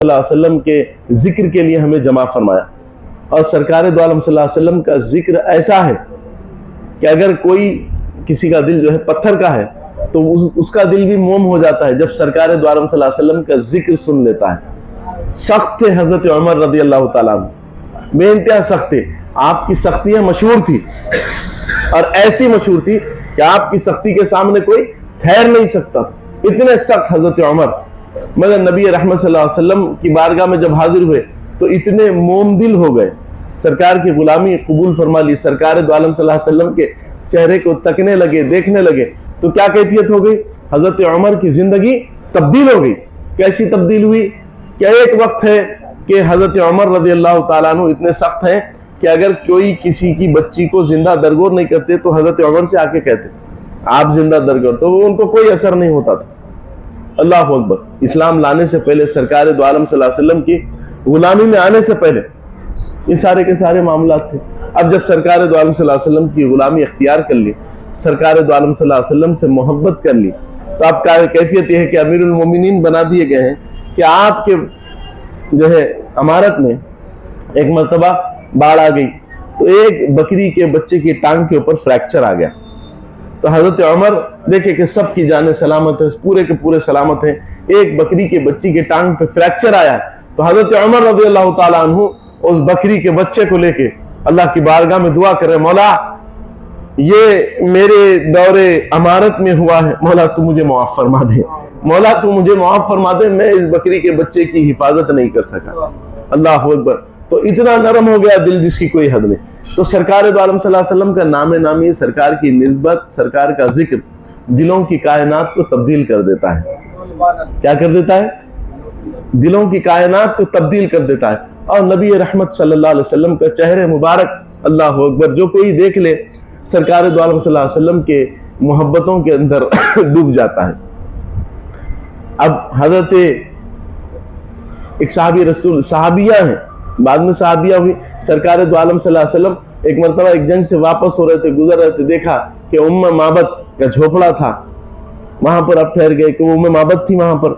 اللہ علیہ وسلم کے ذکر کے لیے ہمیں جمع فرمایا. اور سرکار دو عالم صلی اللہ علیہ وسلم کا ذکر ایسا ہے کہ اگر کوئی کسی کا دل جو ہے پتھر کا ہے تو اس کا دل بھی موم ہو جاتا ہے جب سرکار دو عالم صلی اللہ علیہ وسلم کا ذکر سن لیتا ہے. سخت تھے حضرت عمر رضی اللہ تعالیٰ عنہ, بے انتہا سخت تھے. آپ کی سختیاں مشہور تھی اور ایسی مشہور تھی کہ آپ کی سختی کے سامنے کوئی ٹھہر نہیں سکتا تھا, اتنے سخت حضرت عمر. مگر نبی رحمت صلی اللہ علیہ وسلم کی بارگاہ میں جب حاضر ہوئے تو اتنے موم دل ہو گئے, سرکار کی غلامی قبول فرما لی, سرکار دو عالم صلی اللہ علیہ وسلم کے چہرے کو تکنے لگے, دیکھنے لگے. تو کیا کیفیت ہو گئی؟ حضرت عمر کی زندگی تبدیل ہو گئی. کیسی تبدیل ہوئی؟ کہ ایک وقت ہے کہ حضرت عمر رضی اللہ تعالیٰ عنہ اتنے سخت ہیں کہ اگر کوئی کسی کی بچی کو زندہ درگور نہیں کرتے تو حضرت عمر سے آ کے کہتے آپ زندہ درگور, تو وہ ان کو کوئی اثر نہیں ہوتا تھا. اللہ اکبر. اسلام لانے سے پہلے, سرکار دو عالم صلی اللہ علیہ وسلم کی غلامی میں آنے سے پہلے یہ سارے کے سارے معاملات تھے. اب جب سرکار دو عالم صلی اللہ علیہ وسلم کی غلامی اختیار کر لی, سرکار دو عالم صلی اللہ علیہ وسلم سے محبت کر لی, تو اب کیفیت یہ ہے کہ امیر المومنین بنا دیے گئے ہیں کہ آپ کے جو ہے امارت میں ایک مرتبہ باڑھ آ گئی تو ایک بکری کے بچے کی ٹانگ کے اوپر فریکچر آ گیا. تو حضرت عمر دیکھے کہ سب کی جانیں سلامت ہے, پورے کے پورے سلامت ہیں, ایک بکری کے بچی کے ٹانگ پہ فریکچر آیا ہے. تو حضرت عمر رضی اللہ تعالیٰ عنہ اس بکری کے بچے کو لے کے اللہ کی بارگاہ میں دعا کر رہے, مولا یہ میرے دور امارت میں ہوا ہے, مولا تو مجھے معاف فرما دے, مولا تو مجھے معاف فرما دے, میں اس بکری کے بچے کی حفاظت نہیں کر سکا. اللہ اکبر. تو اتنا نرم ہو گیا دل جس کی کوئی حد نہیں. تو سرکار دو عالم صلی اللہ علیہ وسلم کا نام نامی, سرکار کی نسبت, سرکار کا ذکر دلوں کی کائنات کو تبدیل کر دیتا ہے. کیا کر دیتا ہے؟ دلوں کی کائنات کو تبدیل کر دیتا ہے. اور نبی رحمت صلی اللہ علیہ وسلم کا چہرے مبارک, اللہ اکبر, جو کوئی دیکھ لے سرکار دو عالم صلی اللہ علیہ وسلم کے محبتوں کے اندر ڈوب جاتا ہے. اب حضرت ایک صحابی رسول, صحابیہ ہیں, بعد میں صحابیہ ہوئی. سرکار دو عالم صلی اللہ علیہ وسلم ایک مرتبہ ایک جنگ سے واپس ہو رہے تھے, گزر رہے تھے, دیکھا کہ معبد کا جھوپڑا تھا, وہاں پر اب ٹھہر گئے کہ وہ معبد تھی وہاں پر.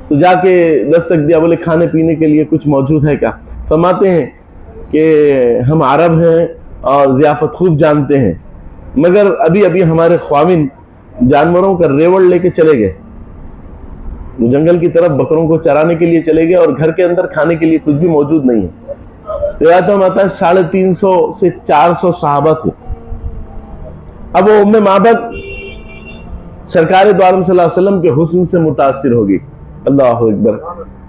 تو جا کے دستک دیا, بولے کھانے پینے کے لیے کچھ موجود ہے کیا؟ فرماتے ہیں کہ ہم عرب ہیں اور ضیافت خوب جانتے ہیں, مگر ابھی ابھی ہمارے خواوین جانوروں کا ریوڑ لے کے چلے گئے, جنگل کی طرف بکروں کو چرانے کے لیے چلے گئے اور گھر کے اندر کھانے کے لیے کچھ بھی موجود نہیں ہے. روایتوں میں آتا ہے 350 سے 400 صحابہ تھے. اب وہ معبد سرکار دو عالم صلی اللہ علیہ وسلم کے حسن سے متاثر ہوگی. اللہ اکبر.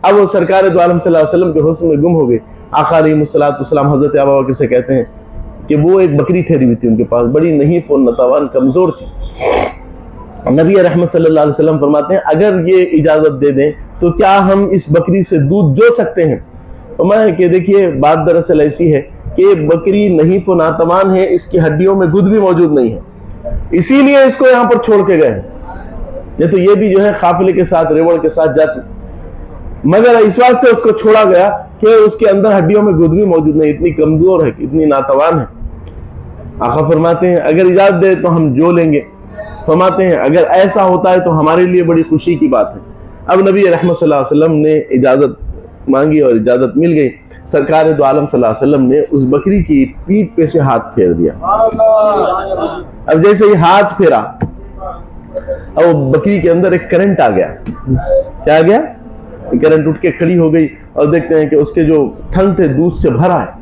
اب وہ سرکار دو عالم صلی اللہ علیہ وسلم کے حسن میں گم ہو گئی. آقا علیہ السلام حضرت ابو بکر سے کہتے ہیں کہ وہ ایک بکری ٹھہری ہوئی تھی ان کے پاس, بڑی نحیف و نتوان, کمزور تھی. نبی رحمت صلی اللہ علیہ وسلم فرماتے ہیں اگر یہ اجازت دے دیں تو کیا ہم اس بکری سے دودھ جو سکتے ہیں؟ فرمایا کہ دیکھیے بات دراصل ایسی ہے کہ بکری نحیف و ناتوان ہے, اس کی ہڈیوں میں دودھ بھی موجود نہیں ہے, اسی لیے اس کو یہاں پر چھوڑ کے گئے ہیں. یہ تو یہ بھی جو ہے قافلے کے ساتھ, ریوڑ کے ساتھ جاتی, مگر اس بات سے اس کو چھوڑا گیا کہ اس کے اندر ہڈیوں میں دودھ بھی موجود نہیں, اتنی کمزور ہے, اتنی ناتوان ہے. آقا فرماتے ہیں اگر اجازت دے تو ہم جو لیں گے. فرماتے ہیں اگر ایسا ہوتا ہے تو ہمارے لیے بڑی خوشی کی بات ہے. اب نبی رحمت صلی اللہ علیہ وسلم نے اجازت مانگی اور اجازت مل گئی. سرکار دو عالم صلی اللہ علیہ وسلم نے اس بکری کی پیٹھ پہ سے ہاتھ پھیر دیا. اب جیسے ہی ہاتھ پھیرا اب وہ بکری کے اندر ایک کرنٹ آ گیا. کیا آ گیا؟ کرنٹ اٹھ کے کھڑی ہو گئی اور دیکھتے ہیں کہ اس کے جو تھن تھے دودھ سے بھرا ہے.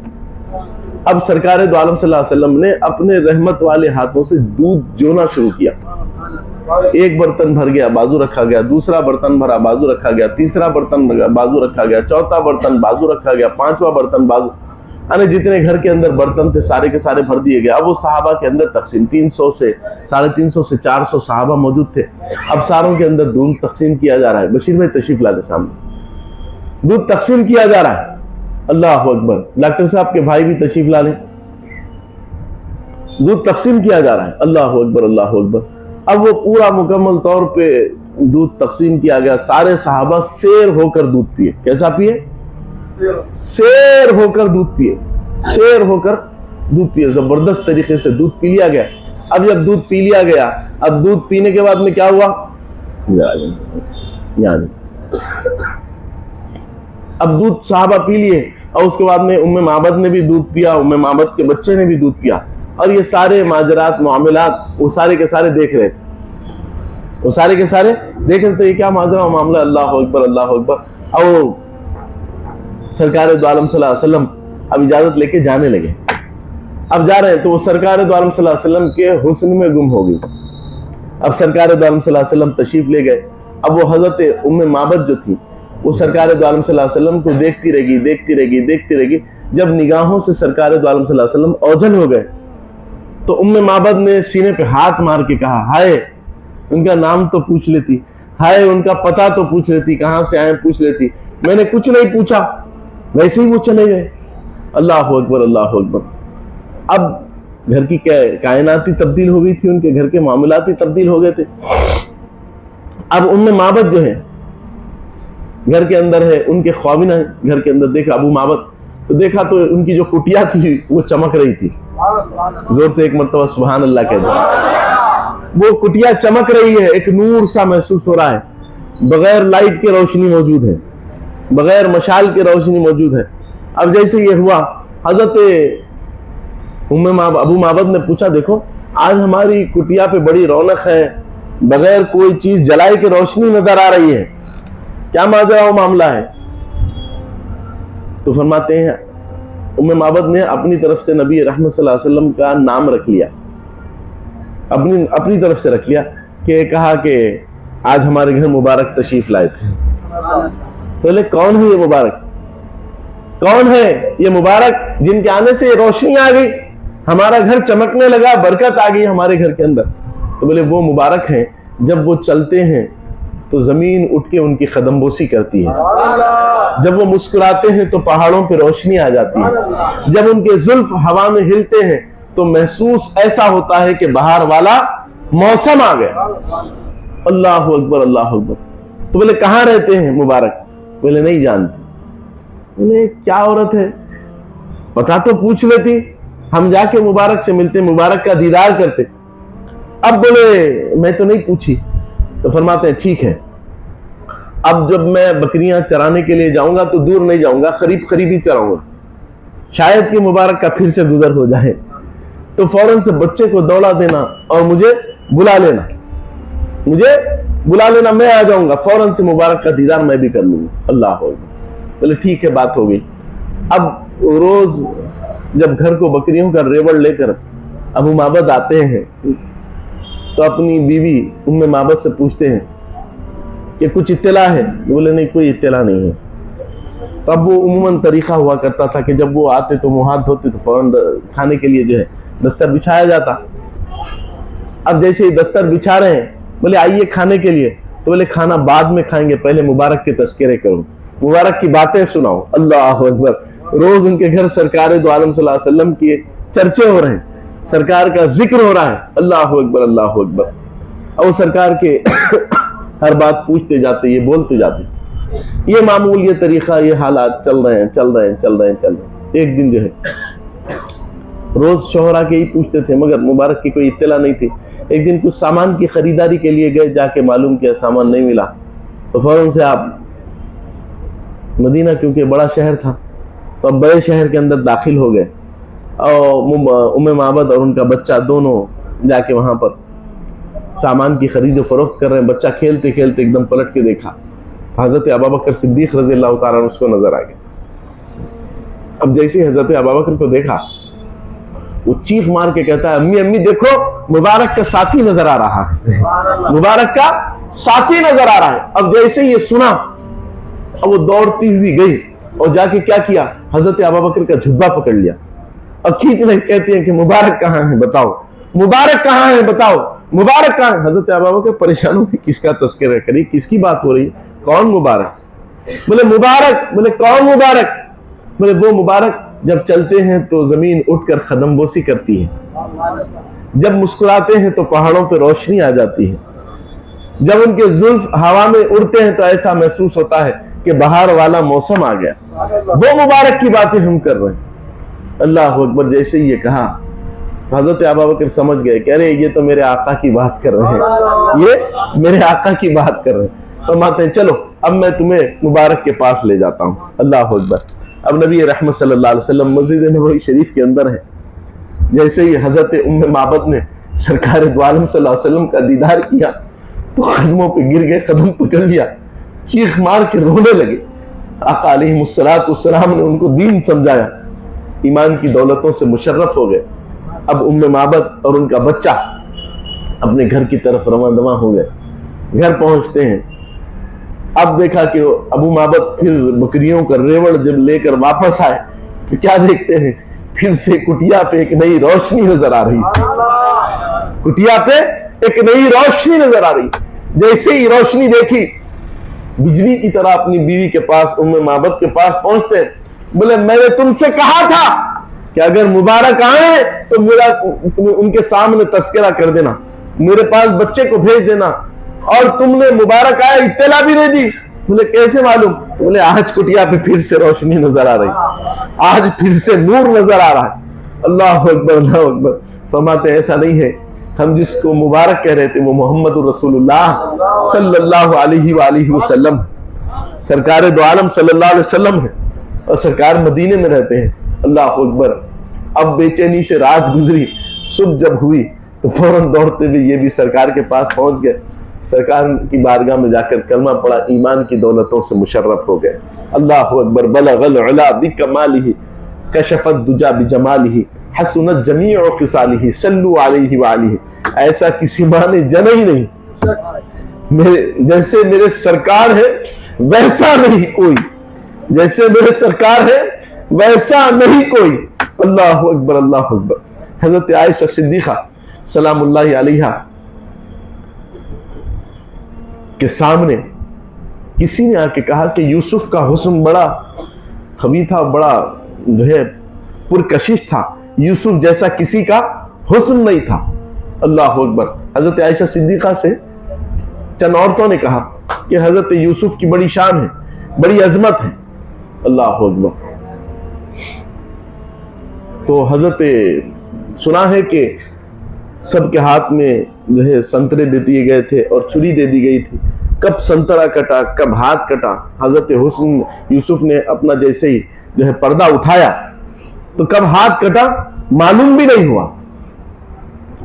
اب سرکار دو عالم صلی اللہ علیہ وسلم نے اپنے رحمت والے ہاتھوں سے دودھ جونا شروع کیا. ایک برتن بھر گیا, بازو رکھا گیا, دوسرا برتن بھرا, بازو رکھا گیا, تیسرا برتن بازو رکھا گیا, چوتھا برتن بازو رکھا گیا, پانچواں برتن بازو, یعنی جتنے گھر کے اندر برتن تھے سارے کے سارے بھر دیے گئے. اب وہ صحابہ کے اندر تقسیم, 300 سے 350 سے 400 صحابہ موجود تھے. اب ساروں کے اندر دودھ تقسیم کیا جا رہا ہے. بشیر بھائی تشریف لا دے سامنے, دودھ تقسیم کیا جا رہا ہے. اللہ اکبر. ڈاکٹر صاحب کے بھائی بھی تشریف لا لیں. دودھ تقسیم کیا جا رہا ہے. اللہ اکبر, اللہ اکبر. اب وہ پورا مکمل طور پہ دودھ تقسیم کیا گیا. سارے صحابہ سیر ہو کر دودھ پیے. کیسا پیے؟ سیر ہو کر دودھ پیے, سیر ہو کر دودھ پیے. زبردست طریقے سے دودھ پی لیا گیا. اب جب دودھ پی لیا گیا, اب دودھ پینے کے بعد میں کیا ہوا؟ اب دودھ صحابہ پی لیے اور اس کے بعد میں ام معبد نے بھی دودھ پیا, ام معبد کے بچے نے بھی دودھ پیا, اور یہ سارے ماجرات معاملات وہ سارے کے سارے دیکھ رہے تھے, وہ سارے کے سارے دیکھ رہے تھے یہ کیا ماجرا و معاملہ. اللہ اکبر اللہ اکبر. اور سرکار دو عالم صلی اللہ علیہ وسلم اب اجازت لے کے جانے لگے. اب جا رہے ہیں تو وہ سرکار دو عالم صلی اللہ علیہ وسلم کے حسن میں گم ہو گئی. اب سرکار دو عالم صلی اللہ علیہ وسلم تشریف لے گئے. اب وہ حضرت ام معبد جو تھی وہ سرکار دو عالم صلی اللہ علیہ وسلم کو دیکھتی رہے گی, دیکھتی رہے گی, دیکھتی رہے گی. جب نگاہوں سے سرکار دو عالم صلی اللہ علیہ وسلم اوجھل ہو گئے تو ام معبد نے سینے پہ ہاتھ مار کے کہا, ہائے ان کا نام تو پوچھ لیتی, ہائے ان کا پتہ تو پوچھ لیتی, کہاں سے آئے پوچھ لیتی, میں نے کچھ نہیں پوچھا, ویسے ہی وہ چلے گئے. اللہ اکبر اللہ اکبر. اب گھر کی کائناتی تبدیل ہو گئی تھی, ان کے گھر کے معاملات ہی تبدیل ہو گئے تھے. اب ام معبد جو ہے گھر کے اندر ہے, ان کے خواوین گھر کے اندر دیکھا ابو معبد تو دیکھا تو ان کی جو کٹیا تھی وہ چمک رہی تھی. زور سے ایک مرتبہ سبحان اللہ کہہ دو. وہ کٹیا چمک رہی ہے, ایک نور سا محسوس ہو رہا ہے, بغیر لائٹ کے روشنی موجود ہے, بغیر مشال کے روشنی موجود ہے. اب جیسے یہ ہوا حضرت ابو معبد نے پوچھا, دیکھو آج ہماری کٹیا پہ بڑی رونق ہے, بغیر کوئی چیز جلائے کے روشنی نظر آ رہی ہے, کیا ماجرا و معاملہ ہے؟ تو فرماتے ہیں ام معبد نے اپنی طرف سے نبی رحمت صلی اللہ علیہ وسلم کا نام رکھ لیا, اپنی طرف سے رکھ لیا, کہ کہا کہ آج ہمارے گھر مبارک تشریف لائے تھے. تو بولے کون ہے یہ مبارک, کون ہے یہ مبارک جن کے آنے سے یہ روشنی آ گئی, ہمارا گھر چمکنے لگا, برکت آ گئی ہمارے گھر کے اندر. تو بولے وہ مبارک ہیں جب وہ چلتے ہیں تو زمین اٹھ کے ان کی قدم بوسی کرتی ہے, جب وہ مسکراتے ہیں تو پہاڑوں پہ روشنی آ جاتی ہے, جب ان کے زلف ہوا میں ہلتے ہیں تو محسوس ایسا ہوتا ہے کہ بہار والا موسم آ گیا. اللہ اکبر اللہ اکبر. تو بولے کہاں رہتے ہیں مبارک؟ بولے نہیں جانتی. بولے کیا عورت ہے, پتہ تو پوچھ لیتی, ہم جا کے مبارک سے ملتے, مبارک کا دیدار کرتے. اب بولے میں تو نہیں پوچھی. تو فرماتے ہیں ٹھیک ہے, اب جب میں بکریاں چرانے کے لیے جاؤں گا تو دور نہیں جاؤں گا, قریب قریب ہی چراؤں گا, شاید کہ مبارک کا پھر سے گزر ہو جائے. تو فوراً سے بچے کو دوڑا دینا اور مجھے بلا لینا, مجھے بلا لینا, میں آ جاؤں گا, فوراً سے مبارک کا دیدار میں بھی کر لوں گا. اللہ ہوگا. بولے ٹھیک ہے, بات ہو گئی. اب روز جب گھر کو بکریوں کا ریوڑ لے کر ابو معبد آتے ہیں تو اپنی بیوی ام معبد سے پوچھتے ہیں کہ کچھ اطلاع ہے؟ بولے نہیں کوئی اطلاع نہیں ہے. تو اب وہ عموماً طریقہ ہوا کرتا تھا کہ جب وہ آتے تو منہ ہاتھ دھوتے تو فوراً کھانے کے لیے جو ہے دستر بچھایا جاتا. اب جیسے ہی دستر بچھا رہے ہیں, بولے آئیے کھانے کے لیے. تو بولے کھانا بعد میں کھائیں گے, پہلے مبارک کے تذکرے کرو, مبارک کی باتیں سناؤ. اللہ اکبر. روز ان کے گھر سرکار دو عالم صلی اللہ علیہ وسلم کی چرچے ہو رہے ہیں, سرکار کا ذکر ہو رہا ہے. اللہ اکبر اللہ اکبر. اور سرکار کے ہر بات پوچھتے جاتے, یہ بولتے جاتے. یہ معمول, یہ طریقہ, یہ حالات چل رہے ہیں چل رہے ہیں چل رہے ہیں چل رہے ہیں. ایک دن جو ہے روز شوہر آ کے ہی پوچھتے تھے مگر مبارک کی کوئی اطلاع نہیں تھی. ایک دن کچھ سامان کی خریداری کے لیے گئے, جا کے معلوم کیا سامان نہیں ملا. تو فوراً سے آپ مدینہ کیونکہ بڑا شہر تھا تو اب بڑے شہر کے اندر داخل ہو گئے, اور ام معبد اور ان کا بچہ دونوں جا کے وہاں پر سامان کی خرید و فروخت کر رہے ہیں. بچہ کھیلتے کھیلتے ایک دم پلٹ کے دیکھا, حضرت ابوبکر صدیق رضی اللہ تعالیٰ عنہ اس کو نظر آ گئے. اب جیسے حضرت ابوبکر کو دیکھا وہ چیخ مار کے کہتا ہے امی امی دیکھو مبارک کا ساتھی نظر آ رہا ہے, مبارک کا ساتھی نظر آ رہا ہے. اب جیسے یہ سنا اب وہ دوڑتی ہوئی گئی اور جا کے کیا کیا, حضرت ابوبکر کا جھبا پکڑ لیا اور کھینچنے کہتی ہیں کہ مبارک کہاں ہے بتاؤ, مبارک کہاں ہے بتاؤ, مبارک کہاں ہے. حضرت ابوبکر پریشان ہو کہ کس کا تذکرہ کری, کس کی بات ہو رہی ہے, کون مبارک؟ بولے مبارک. بولے کون مبارک؟ بولے وہ مبارک جب چلتے ہیں تو زمین اٹھ کر قدم بوسی کرتی ہے, جب مسکراتے ہیں تو پہاڑوں پہ روشنی آ جاتی ہے, جب ان کے زلف ہوا میں اڑتے ہیں تو ایسا محسوس ہوتا ہے کہ بہار والا موسم آ گیا. وہ مبارک کی باتیں ہم کر رہے ہیں. اللہ اکبر. جیسے یہ کہا تو حضرت ابوبکر سمجھ گئے کہ ارے یہ تو میرے آقا کی بات کر رہے ہیں, یہ میرے آقا کی بات کر رہے ہیں. فرماتے ہیں چلو اب میں تمہیں مبارک کے پاس لے جاتا ہوں. اللہ اکبر. اب نبی رحمت صلی اللہ علیہ وسلم مسجد نبوی شریف کے اندر ہیں. جیسے ہی حضرت ام معبد نے سرکار دو عالم صلی اللہ علیہ وسلم کا دیدار کیا تو قدموں پہ گر گئے, قدم پکڑ لیا, چیخ مار کے رونے لگے. آقا علیہ السلام نے ان کو دین سمجھایا, ایمان کی دولتوں سے مشرف ہو گئے. اب ام معبد اور ان کا بچہ اپنے گھر کی طرف رواں دواں ہو گئے. گھر پہنچتے ہیں. اب دیکھا کہ ابو معبد پھر بکریوں کا ریوڑ جب لے کر واپس آئے تو کیا دیکھتے ہیں, پھر سے کٹیا پہ ایک نئی روشنی نظر آ رہی. کٹیا پہ ایک نئی روشنی نظر آ رہی. جیسے ہی روشنی دیکھی بجلی کی طرح اپنی بیوی کے پاس, ام معبد کے پاس پہنچتے ہیں. بولے میں نے تم سے کہا تھا کہ اگر مبارک آئے تو میرا ان کے سامنے تذکرہ کر دینا, میرے پاس بچے کو بھیج دینا, اور تم نے مبارک آئے اطلاع بھی نہیں دی. بولے کیسے معلوم؟ بولے آج کٹیا پہ پھر سے روشنی نظر آ رہی, آج پھر سے نور نظر آ رہا ہے. اللہ اکبر اللہ اکبر. فرماتے ایسا نہیں ہے, ہم جس کو مبارک کہہ رہے تھے وہ محمد رسول اللہ صلی اللہ علیہ وآلہ وسلم, سرکار دو عالم صلی اللہ علیہ وسلم ہے, اور سرکار مدینے میں رہتے ہیں. اللہ اکبر. اب بے چینی سے رات گزری, صبح جب ہوئی تو فوراً دوڑتے ہوئے یہ بھی سرکار کے پاس پہنچ گئے. سرکار کی بارگاہ میں جا کر کلمہ پڑھا, ایمان کی دولتوں سے مشرف ہو گئے. اللہ اکبر. بلغ العلا بکمالہ کشف الدجا بجمالہ حسنت جمیع خصالہ صلوا علیہ وآلہ. ایسا کسی ماں نے جنا ہی نہیں, جیسے میرے سرکار ہے ویسا نہیں کوئی, جیسے میرے سرکار ہے ویسا نہیں کوئی. اللہ اکبر اللہ اکبر. حضرت عائشہ صدیقہ سلام اللہ علیہا کے سامنے کسی نے آ کے کہا کہ یوسف کا حسن بڑا قوی تھا, بڑا جو ہے پرکشش تھا, یوسف جیسا کسی کا حسن نہیں تھا. اللہ اکبر. حضرت عائشہ صدیقہ سے چند عورتوں نے کہا کہ حضرت یوسف کی بڑی شان ہے, بڑی عظمت ہے. اللہ اکبر. تو حضرت سنا ہے کہ سب کے ہاتھ میں جو ہے سنترے دے دیے گئے تھے اور چھری دے دی گئی تھی. کب سنترا کٹا, کب ہاتھ کٹا. حضرت حسن یوسف نے اپنا جیسے ہی جو ہے پردہ اٹھایا تو کب ہاتھ کٹا معلوم بھی نہیں ہوا.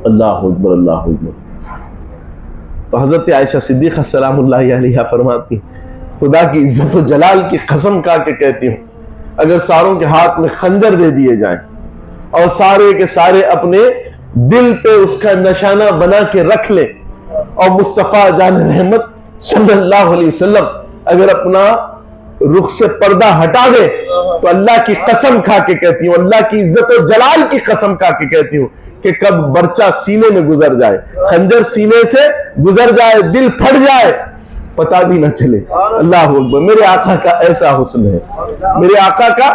اللہ اکبر اللہ اکبر. تو حضرت عائشہ صدیقہ سلام اللہ علیہا فرماتی خدا کی عزت و جلال کی قسم کھا کے کہتی ہوں اگر ساروں کے ہاتھ میں خنجر دے دیے جائیں اور سارے کے سارے اپنے دل پہ اس کا نشانہ بنا کے رکھ لیں, اور مصطفیٰ جان رحمت صلی اللہ علیہ وسلم اگر اپنا رخ سے پردہ ہٹا دے تو اللہ کی قسم کھا کے کہتی ہوں, اللہ کی عزت و جلال کی قسم کھا کے کہتی ہوں کہ کب برچہ سینے میں گزر جائے, خنجر سینے سے گزر جائے, دل پھٹ جائے, پتہ بھی نہ چلے. اللہ اکبر. میرے آقا کا ایسا حسن ہے, میرے آقا کا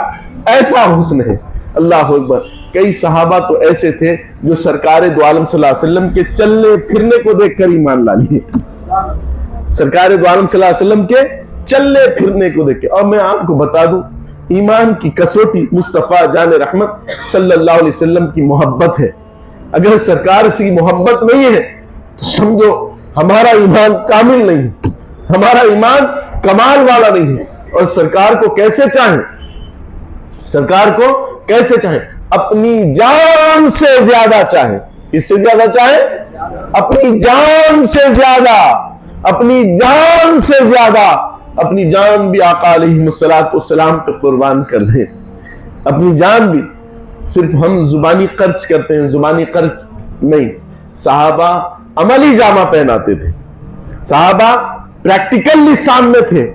ایسا حسن ہے. اللہ اکبر. کئی صحابہ تو ایسے تھے جو سرکار دو عالم صلی اللہ علیہ وسلم کے چلنے پھرنے کو دیکھ کر ایمان لا لیے, سرکار دو عالم صلی اللہ علیہ وسلم کے چلنے پھرنے کو دیکھ کے. اور میں آپ کو بتا دوں ایمان کی کسوٹی مصطفیٰ جان رحمت صلی اللہ علیہ وسلم کی محبت ہے. اگر سرکار سے محبت نہیں ہے تو سمجھو ہمارا ایمان کامل نہیں ہے, ہمارا ایمان کمال والا نہیں ہے. اور سرکار کو کیسے چاہیں, سرکار کو کیسے چاہیں؟ اپنی جان سے زیادہ چاہیں. کس سے زیادہ چاہیں؟ اپنی جان سے زیادہ, اپنی جان سے زیادہ. اپنی جان بھی آقا علیہ السلام پہ قربان کر دیں, اپنی جان بھی. صرف ہم زبانی خرچ کرتے ہیں, زبانی خرچ نہیں. صحابہ عملی جامہ پہناتے تھے, صحابہ پریکٹیکلی سامنے تھے.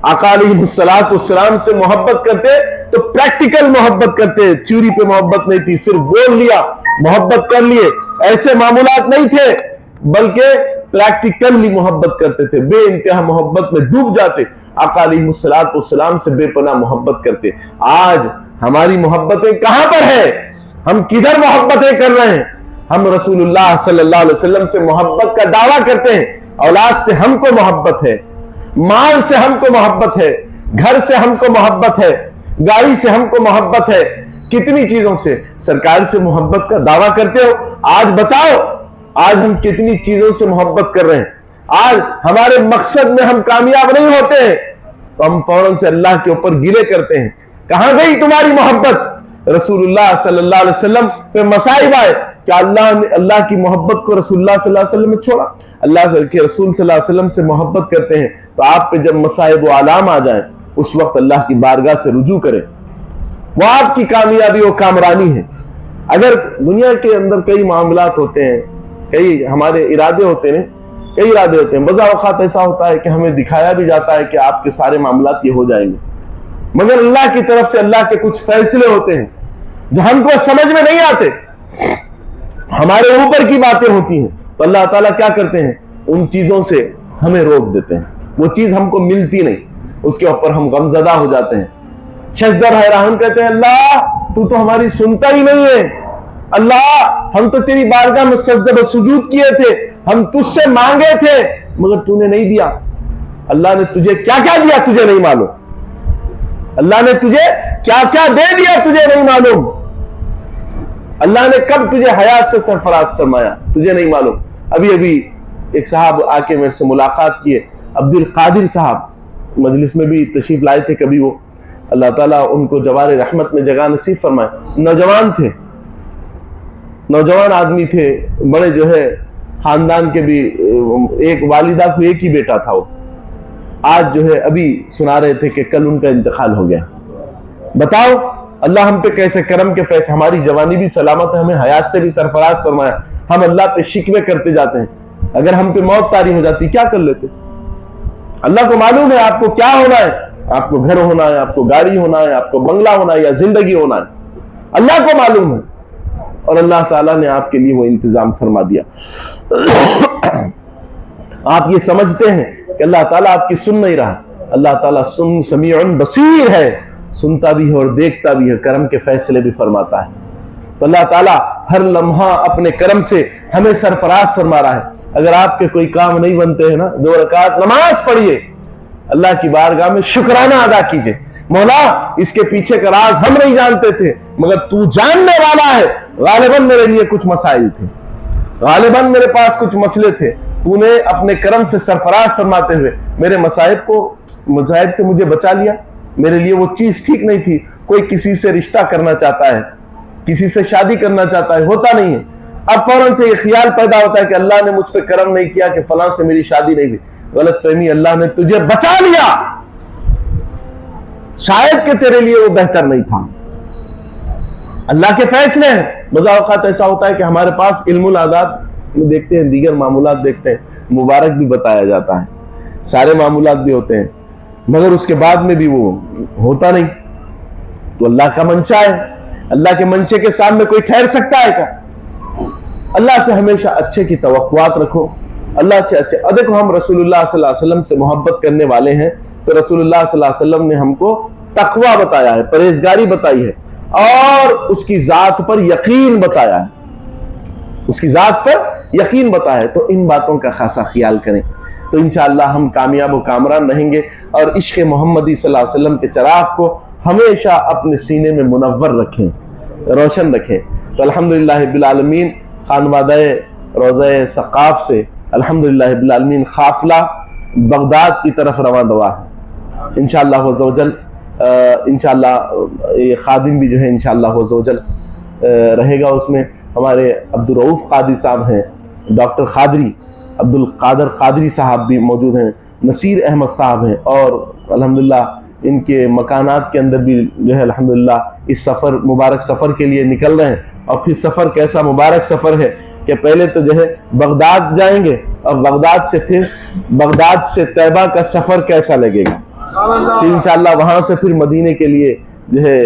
آقا علیہ السلام سے محبت کرتے تو پریکٹیکل محبت کرتے, تھیوری پہ محبت نہیں تھی, صرف بول لیا محبت کر لیے, ایسے معمولات نہیں تھے, بلکہ پریکٹیکلی محبت کرتے تھے, بے انتہا محبت میں ڈوب جاتے. آقا علیہ السلام سے بے پناہ محبت کرتے. آج ہماری محبتیں کہاں پر ہیں؟ ہم کدھر محبتیں کر رہے ہیں؟ ہم رسول اللہ صلی اللہ علیہ وسلم سے محبت کا دعویٰ کرتے ہیں, اولاد سے ہم کو محبت ہے, مال سے ہم کو محبت ہے, گھر سے ہم کو محبت ہے, گاڑی سے ہم کو محبت ہے, کتنی چیزوں سے. سرکار سے محبت کا دعویٰ کرتے ہو, آج بتاؤ آج ہم کتنی چیزوں سے محبت کر رہے ہیں. آج ہمارے مقصد میں ہم کامیاب نہیں ہوتے ہیں تو ہم فوراً سے اللہ کے اوپر گلے کرتے ہیں، کہاں گئی تمہاری محبت؟ رسول اللہ صلی اللہ علیہ وسلم پہ مصائب آئے، کیا اللہ نے اللہ کی محبت کو رسول اللہ صلی اللہ علیہ وسلم میں چھوڑا؟ اللہ کے رسول صلی اللہ علیہ وسلم سے محبت کرتے ہیں تو آپ پہ جب مصائب و آلام آ جائیں اس وقت اللہ کی بارگاہ سے رجوع کریں، وہ آپ کی کامیابی و کامرانی ہے۔ اگر دنیا کے اندر کئی معاملات ہوتے ہیں، کئی ہمارے ارادے ہوتے ہیں، کئی ارادے ہوتے ہیں، بعض اوقات ایسا ہوتا ہے کہ ہمیں دکھایا بھی جاتا ہے کہ آپ کے سارے معاملات یہ ہو جائیں گے، مگر اللہ کی طرف سے اللہ کے کچھ فیصلے ہوتے ہیں جو ہم کو سمجھ میں نہیں آتے، ہمارے اوپر کی باتیں ہوتی ہیں، تو اللہ تعالیٰ کیا کرتے ہیں؟ ان چیزوں سے ہمیں روک دیتے ہیں، وہ چیز ہم کو ملتی نہیں، اس کے اوپر ہم غمزدہ ہو جاتے ہیں، شجدر حیران کہتے ہیں اللہ تو ہماری سنتا ہی نہیں ہے، اللہ ہم تو تیری بارگاہ میں سجدہ و سجود کیے تھے، ہم تجھ سے مانگے تھے مگر تو نے نہیں دیا، اللہ نے تجھے کیا کیا دیا تجھے نہیں معلوم، اللہ نے تجھے کیا کیا دے دیا تجھے نہیں معلوم، اللہ نے کب تجھے حیات سے سرفراز فرمایا تجھے نہیں معلوم۔ ابھی ایک صاحب آ کے میرے سے ملاقات کیے، عبد القادر صاحب مجلس میں بھی تشریف لائے تھے کبھی، وہ اللہ تعالیٰ ان کو جوار رحمت میں جگہ نصیب فرمائے، نوجوان تھے، نوجوان آدمی تھے، بڑے جو ہے خاندان کے بھی، ایک والدہ کو ایک ہی بیٹا تھا، وہ آج جو ہے ابھی سنا رہے تھے کہ کل ان کا انتقال ہو گیا۔ بتاؤ اللہ ہم پہ کیسے کرم کے فیض، ہماری جوانی بھی سلامت ہے، ہمیں حیات سے بھی سرفراز فرمایا، ہم اللہ پہ شکوے کرتے جاتے ہیں، اگر ہم پہ موت طاری ہو جاتی کیا کر لیتے؟ اللہ کو معلوم ہے آپ کو کیا ہونا ہے، آپ کو گھر ہونا ہے، آپ کو گاڑی ہونا ہے، آپ کو بنگلہ ہونا ہے یا زندگی ہونا ہے، اللہ کو معلوم ہے، اور اللہ تعالیٰ نے آپ کے لیے وہ انتظام فرما دیا۔ آپ یہ سمجھتے ہیں کہ اللہ تعالیٰ آپ کی سن نہیں رہا، اللہ تعالیٰ سمیع بصیر ہے، سنتا بھی ہے اور دیکھتا بھی ہے، کرم کے فیصلے بھی فرماتا ہے۔ تو اللہ تعالیٰ ہر لمحہ اپنے کرم سے ہمیں سرفراز فرما رہا ہے۔ اگر آپ کے کوئی کام نہیں بنتے ہیں نا، 2 رکعت نماز پڑھیے، اللہ کی بارگاہ میں شکرانہ ادا کیجئے، مولا اس کے پیچھے کا راز ہم نہیں جانتے تھے مگر تو جاننے والا ہے، غالباً میرے لیے کچھ مسائل تھے، غالباً میرے پاس کچھ مسئلے تھے، تو نے اپنے کرم سے سرفراز فرماتے ہوئے میرے مصائب سے مجھے بچا لیا، میرے لیے وہ چیز ٹھیک نہیں تھی۔ کوئی کسی سے رشتہ کرنا چاہتا ہے، کسی سے شادی کرنا چاہتا ہے، ہوتا نہیں ہے، اب فوراً سے یہ خیال پیدا ہوتا ہے کہ اللہ نے مجھ پہ کرم نہیں کیا کہ فلاں سے میری شادی نہیں ہوئی، غلط فہمی، اللہ نے تجھے بچا لیا، شاید کہ تیرے لیے وہ بہتر نہیں تھا، اللہ کے فیصلے ہیں۔ بعض اوقات ایسا ہوتا ہے کہ ہمارے پاس علم العادات میں دیکھتے ہیں، دیگر معمولات دیکھتے ہیں، مبارک بھی بتایا جاتا ہے، سارے معمولات بھی ہوتے ہیں، مگر اس کے بعد میں بھی وہ ہوتا نہیں، تو اللہ کا منشا ہے، اللہ کے منشے کے سامنے کوئی ٹھہر سکتا ہے کیا؟ اللہ سے ہمیشہ اچھے کی توقعات رکھو، اللہ سے اچھے، دیکھو ہم رسول اللہ صلی اللہ علیہ وسلم سے محبت کرنے والے ہیں تو رسول اللہ صلی اللہ علیہ وسلم نے ہم کو تقوی بتایا ہے، پرہیزگاری بتائی ہے، اور اس کی ذات پر یقین بتایا ہے، اس کی ذات پر یقین بتایا ہے، تو ان باتوں کا خاصا خیال کریں تو انشاءاللہ ہم کامیاب و کامران رہیں گے، اور عشق محمدی صلی اللہ علیہ وسلم کے چراغ کو ہمیشہ اپنے سینے میں منور رکھیں، روشن رکھیں۔ تو الحمدللہ رب العالمین خانوادہ روضہ سقاف سے الحمدللہ رب العالمین قافلہ بغداد کی طرف رواں دوا ہے، انشاءاللہ عز و جل، انشاءاللہ یہ خادم بھی جو ہے انشاءاللہ عز و جل رہے گا اس میں، ہمارے عبدالرؤوف قادری صاحب ہیں، ڈاکٹر قادری عبد القادر قادری صاحب بھی موجود ہیں، نصیر احمد صاحب ہیں، اور الحمدللہ ان کے مکانات کے اندر بھی جو ہے الحمدللہ اس سفر مبارک سفر کے لیے نکل رہے ہیں، اور پھر سفر کیسا مبارک سفر ہے کہ پہلے تو جو ہے بغداد جائیں گے، اور بغداد سے طیبہ کا سفر کیسا لگے گا، پھر انشاءاللہ وہاں سے پھر مدینے کے لیے جو ہے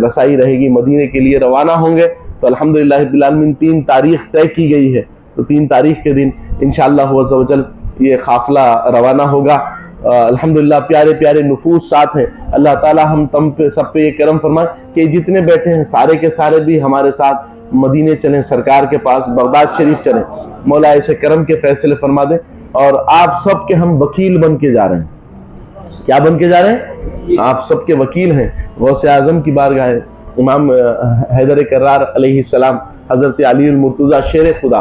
رسائی رہے گی، مدینے کے لیے روانہ ہوں گے۔ تو الحمدللہ رب العالمین 3 تاریخ طے کی گئی ہے، تو 3 تاریخ کے دن انشاءاللہ عز و جل یہ قافلہ روانہ ہوگا۔ الحمدللہ پیارے پیارے نفوس ساتھ ہیں، اللہ تعالی ہم تم پہ سب پہ یہ کرم فرمائے کہ جتنے بیٹھے ہیں سارے کے سارے بھی ہمارے ساتھ مدینے چلیں، سرکار کے پاس بغداد شریف چلیں، مولا ایسے کرم کے فیصلے فرما دے، اور آپ سب کے ہم وکیل بن کے جا رہے ہیں۔ کیا بن کے جا رہے ہیں؟ آپ سب کے وکیل ہیں، غوث اعظم کی بارگاہ ہے، امام حیدر کرار علیہ السلام، حضرت علی المرتضیٰ شیر خدا،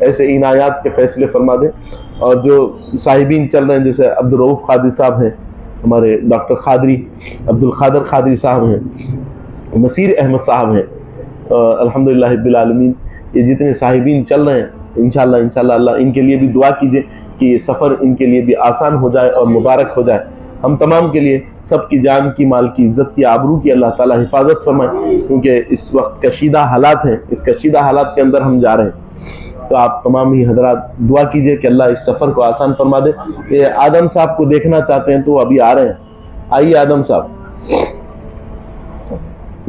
ایسے عنایات کے فیصلے فرما دے. اور جو صاحبین چل رہے ہیں جیسے عبدالرؤف قادری صاحب ہیں, ہمارے ڈاکٹر قادری عبدالقادر قادری صاحب ہیں, نصیر احمد صاحب ہیں, الحمدللہ رب العالمین, یہ جتنے صاحبین چل رہے ہیں انشاءاللہ اللہ ان کے لیے بھی دعا کیجئے کہ یہ سفر ان کے لیے بھی آسان ہو جائے اور مبارک ہو جائے. ہم تمام کے لیے سب کی جان کی, مال کی, عزت کی, آبرو کی اللہ تعالیٰ حفاظت فرمائے, کیونکہ اس وقت کشیدہ حالات ہیں, اس کشیدہ حالات کے اندر ہم جا رہے ہیں. تو آپ تمام ہی حضرات دعا کیجئے کہ اللہ اس سفر کو آسان فرما دے. یہ آدم صاحب کو دیکھنا چاہتے ہیں تو وہ ابھی آ رہے ہیں. آئیے آدم صاحب,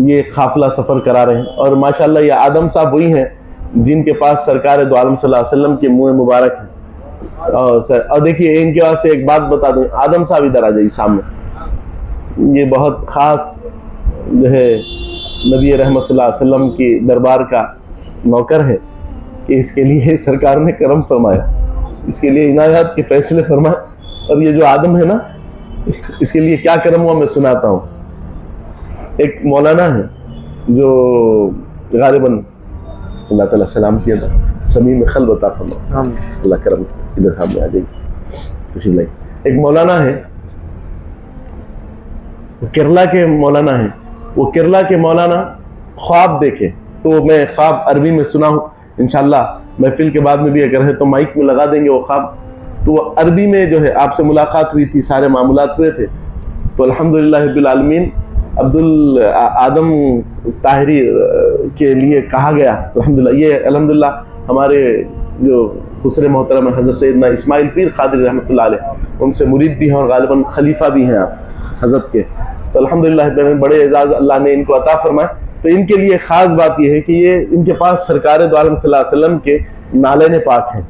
یہ قافلہ سفر کرا رہے ہیں. اور ماشاءاللہ یہ آدم صاحب وہی ہیں جن کے پاس سرکار دو عالم صلی اللہ علیہ وسلم کے منہ مبارک ہیں. اور دیکھیے ان کے واسطے ایک بات بتا دیں, آدم صاحب ادھر آ جائیے سامنے. یہ بہت خاص جو ہے نبی رحمت صلی اللہ علیہ وسلم کی دربار کا نوکر ہے کہ اس کے لیے سرکار نے کرم فرمایا, اس کے لیے عنایات کے فیصلے فرمائے. اور یہ جو آدم ہے نا, اس کے لیے کیا کرم ہوا میں سناتا ہوں. ایک مولانا ہے جو غالباً اللہ تعالیٰ سلامتی عطا سمیم قلب عطا فرمائے, اللہ کرم. ادھر سامنے آ جائیے, تشریف لائیے. ایک مولانا ہے, کیرلا کے مولانا ہیں. وہ کیرلا کے مولانا خواب دیکھے, تو میں خواب عربی میں سنا ہوں, انشاءاللہ محفل کے بعد میں بھی اگر ہے تو مائک میں لگا دیں گے وہ خواب. تو وہ عربی میں جو ہے آپ سے ملاقات ہوئی تھی, سارے معاملات ہوئے تھے. تو الحمدللہ رب العالمین آدم طاہری کے لیے کہا گیا الحمدللہ. یہ الحمدللہ ہمارے جو خسر محترم حضرت سیدنا اسماعیل پیر قادری رحمۃ اللہ علیہ, ان سے مرید بھی ہیں اور غالباً خلیفہ بھی ہیں آپ حضرت کے. تو الحمدللہ بڑے اعزاز اللہ نے ان کو عطا فرمائے. تو ان کے لیے خاص بات یہ ہے کہ یہ ان کے پاس سرکار دو عالم صلی اللہ علیہ وسلم کے نالین پاک ہیں.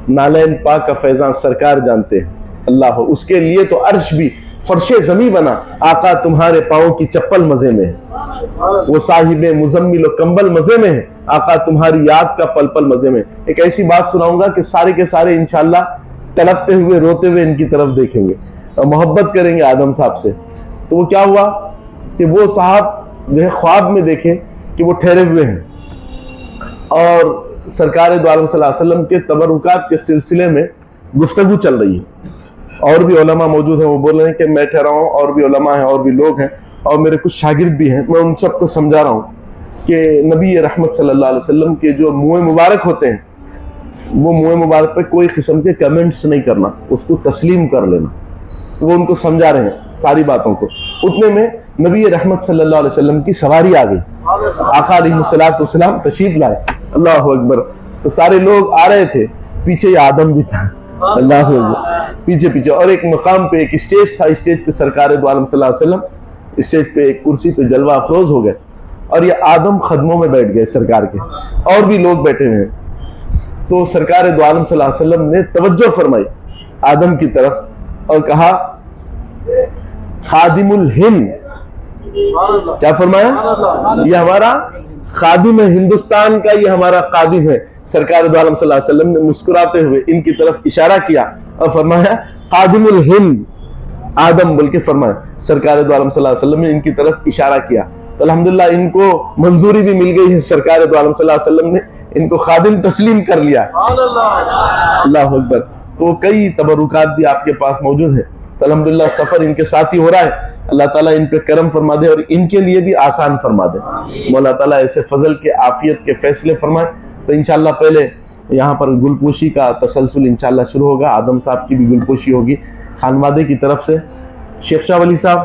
نالین پاک کا فیضان سرکار جانتے ہیں اللہ ہو. اس کے لیے تو عرش بھی فرش زمیں بنا, آقا تمہارے پاؤں کی چپل مزے میں ہے. وہ صاحب مزمل و کمبل مزے میں ہے, آقا تمہاری یاد کا پل پل مزے میں. ایک ایسی بات سناؤں گا کہ سارے کے سارے انشاءاللہ تڑپتے ہوئے روتے ہوئے ان کی طرف دیکھیں گے اور محبت کریں گے آدم صاحب سے. تو وہ کیا ہوا کہ وہ صاحب جو ہے خواب میں دیکھیں کہ وہ ٹھہرے ہوئے ہیں اور سرکار دو عالم صلی اللہ علیہ وسلم کے تبرکات کے سلسلے میں گفتگو چل رہی ہے. اور بھی علماء موجود ہیں, وہ بول رہے ہیں کہ میں ٹھہرا ہوں, اور بھی علماء ہیں, اور بھی لوگ ہیں, اور میرے کچھ شاگرد بھی ہیں. میں ان سب کو سمجھا رہا ہوں کہ نبی رحمت صلی اللہ علیہ وسلم کے جو منہ مبارک ہوتے ہیں, وہ منہ مبارک پہ کوئی قسم کے کمنٹس نہیں کرنا, اس کو تسلیم کر لینا. وہ ان کو سمجھا رہے ہیں ساری باتوں کو. اتنے میں نبی رحمت صلی اللہ علیہ وسلم کی سواری آ گئی, آقا علیہ الصلوۃ والسلام تشریف لائے. اللہ اکبر. تو سارے لوگ آ رہے تھے, پیچھے یہ آدم بھی تھا, اللہ اکبر, پیچھے پیچھے. اور ایک مقام پہ ایک اسٹیج تھا, اسٹیج پہ سرکار دو عالم صلی اللہ علیہ وسلم اسٹیج پہ ایک کرسی پہ جلوہ افروز ہو گئے, اور یہ آدم خدموں میں بیٹھ گئے سرکار کے, اور بھی لوگ بیٹھے ہوئے ہیں. تو سرکار دو عالم صلی اللہ علیہ وسلم نے توجہ فرمائی آدم کی طرف اور کہا خادم الہند. کیا فرمایا؟ یہ ہمارا خادم ہے ہندوستان کا, یہ ہمارا خادم ہے. سرکار دو عالم صلی اللہ علیہ وسلم نے مسکراتے ہوئے ان کی طرف اشارہ کیا اور فرمایا خادم الہند آدم بول کے فرمایا. سرکار دو عالم صلی اللہ علیہ وسلم نے ان کی طرف اشارہ کیا. تو الحمدللہ ان کو منظوری بھی مل گئی ہے, سرکار دو عالم صلی اللہ علیہ وسلم نے ان کو خادم تسلیم کر لیا. اللہ اکبر. تو کئی تبرکات بھی آپ کے پاس موجود ہیں. تو الحمدللہ سفر ان کے ساتھ ہی ہو رہا ہے. اللہ تعالیٰ ان پہ کرم فرما دے اور ان کے لیے بھی آسان فرما دے. مولا تعالیٰ ایسے فضل کے عافیت کے فیصلے فرمائے. تو انشاءاللہ پہلے یہاں پر گلپوشی کا تسلسل انشاءاللہ شروع ہوگا. آدم صاحب کی بھی گلپوشی ہوگی خانوادے کی طرف سے. شیخ شاہ ولی صاحب